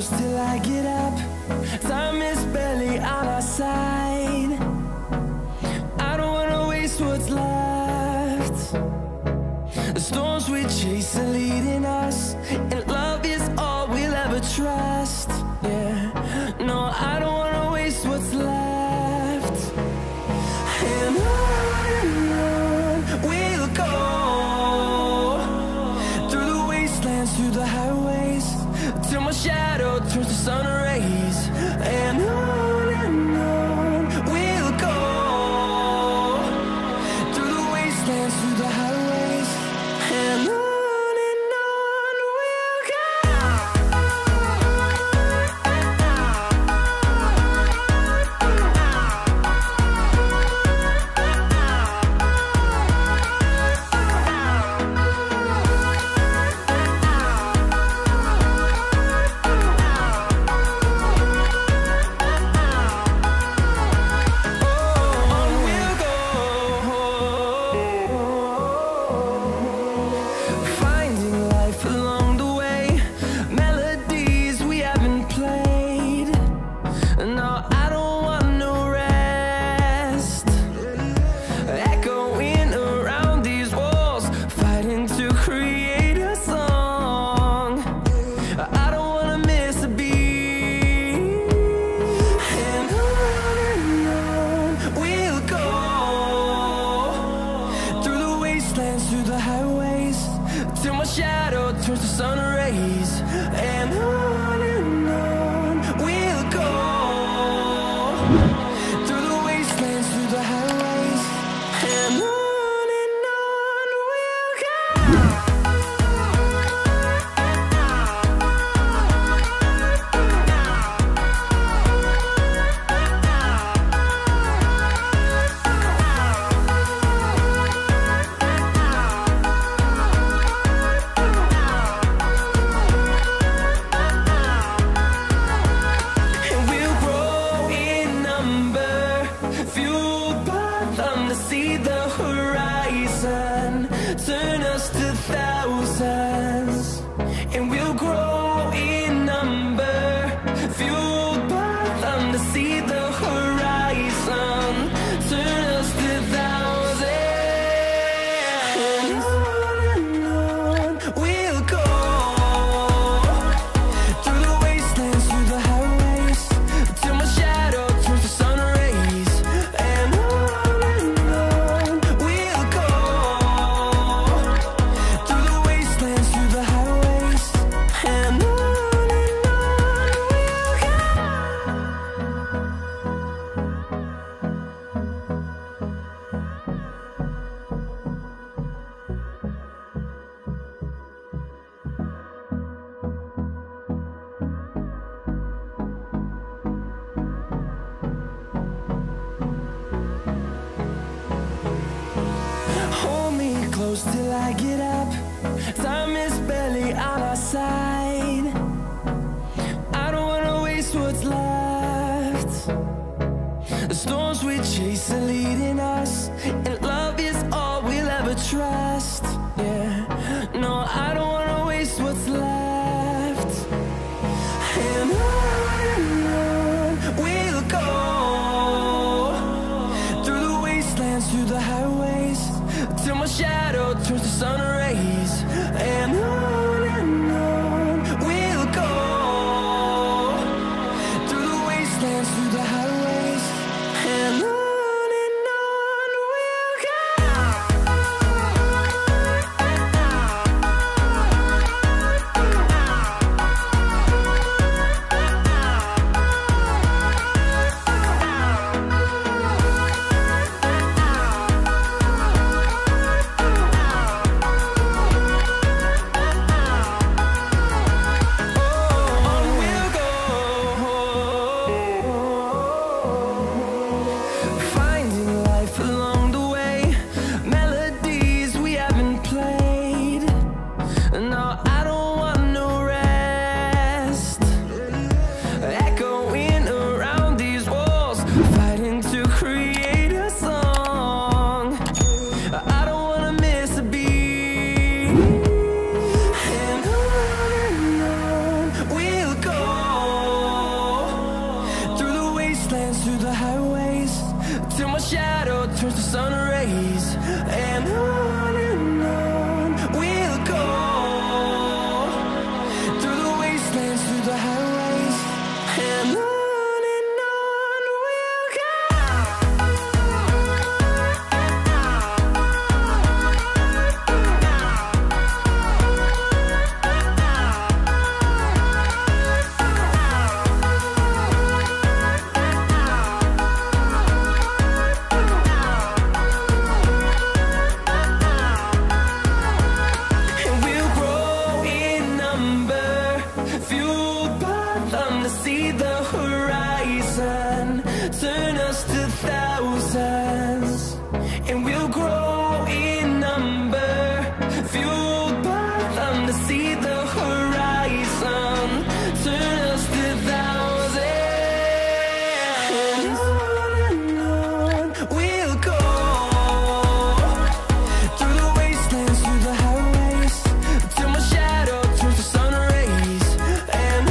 close till I get up. Time is barely on our side. I don't wanna waste what's left. The storms we chase are leading us, and love is all we'll ever trust. Yeah, no, I don't wanna waste what's left. And on we'll go, through the wastelands, through the highways, till my shadow turns to sun rays. And on we'll go, through the wastelands, through the highways, and on we'll go. Through the highways, till my shadow turns to sun rays. And on we'll go, through the wastelands, through the highways, and on we'll go. See the horizon, turn us to thousands, and we'll grow in number, fueled by them to see the horizon, turn us to thousands, and on we'll go, through the wastelands, through the highways, till my shadow turns to sun rays. And close till I get up. Time is barely on our side. I don't wanna waste what's left. The storms we chase are leading us, and love is all we'll ever trust. Yeah, no, I don't wanna waste what's left. And on we'll go, through the wastelands, through the highways, till my shadow turns to sun rays. And on we'll go, through the wastelands, through the highways, and on we'll go. rays. And on we'll go, through the wastelands, through the highways. And on we'll go. See the horizon, turn us to thousands, and we'll grow in number, fueled by them to see the horizon, turn us to thousands. And on we'll go, through the wastelands, through the highways, till my shadow turns to sun rays. And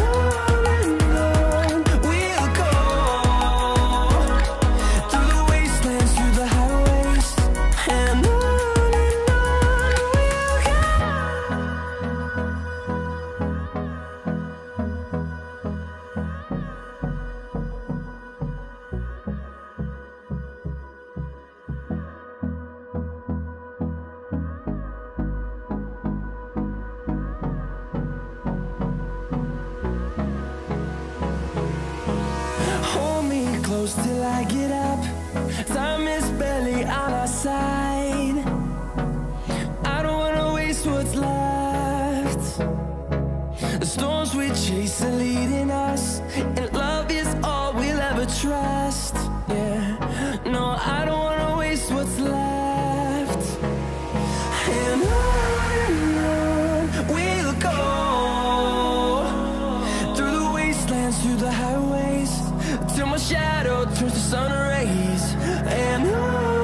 close till I get up. Time is barely on our side. I don't wanna waste what's left. The storms we chase are leading us, and love is all we'll ever trust. Yeah, no, I don't wanna waste what's left. And on we'll go, through the wastelands, through the highways, till my shadow turns to sun rays. And on